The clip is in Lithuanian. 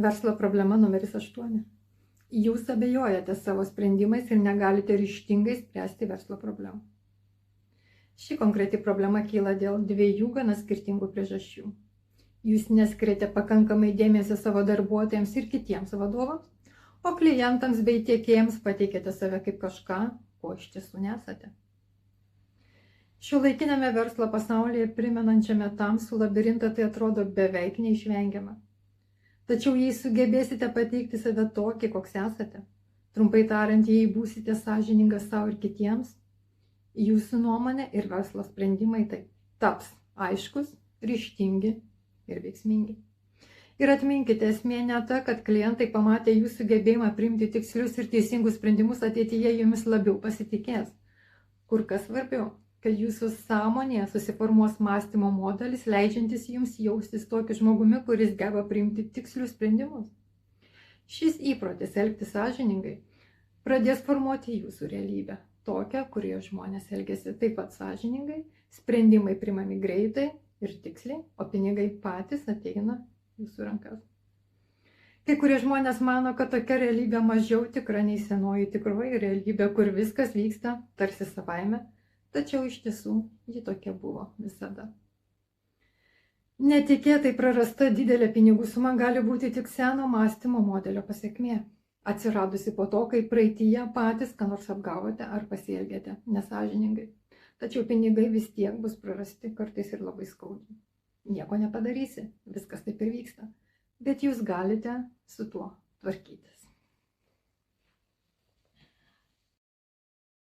Verslo problema numeris 8. Jūs abejojate savo sprendimais ir negalite ryžtingai spręsti verslo problemų. Ši konkreti problema kyla dėl 2 gana skirtingų priežasčių. Jūs neskiriate pakankamai dėmesio savo darbuotojams ir kitiems vadovams, o klientams bei tiekėjams pateikėte save kaip kažką, ko iš tiesų nesate. Šiuolaikinėme verslo pasaulyje primenančiame tamsų labirintą tai atrodo beveik neišvengiama. Tačiau jei sugebėsite pateikti save tokį, koks esate, trumpai tariant, jei būsite sąžiningas savo ir kitiems, jūsų nuomonė ir verslo sprendimai tai taps aiškus, ryžtingi ir veiksmingi. Ir atminkite, esmė ne ta, kad klientai pamatę jūsų gebėjimą priimti tikslius ir teisingus sprendimus ateityje jumis labiau pasitikės. Kur kas svarbiau, kad jūsų sąmonėje susiformuos mąstymo modelis, leidžiantis jums jaustis tokiu žmogumi, kuris geba priimti tikslius sprendimus. Šis įprotis elgtis sąžiningai pradės formuoti jūsų realybę, tokią, kurioje žmonės elgiasi taip pat sąžiningai, sprendimai priimami greitai ir tiksliai, o pinigai patys ateina jūsų rankas. Kai kurie žmonės mano, kad tokia realybė mažiau tikra nei senoji tikroji realybė, kur viskas vyksta tarsi savaime, tačiau iš tiesų ji tokia buvo visada. Netikėtai prarasta didelė pinigų suma gali būti tik seno mąstymo modelio pasekmė, atsiradusi po to, kai praeityje patys ką nors apgavote ar pasielgėte nesąžiningai. Tačiau pinigai vis tiek bus prarasti, kartais ir labai skaudžiai. Nieko nepadarysi, viskas taip ir vyksta, bet jūs galite su tuo tvarkytis.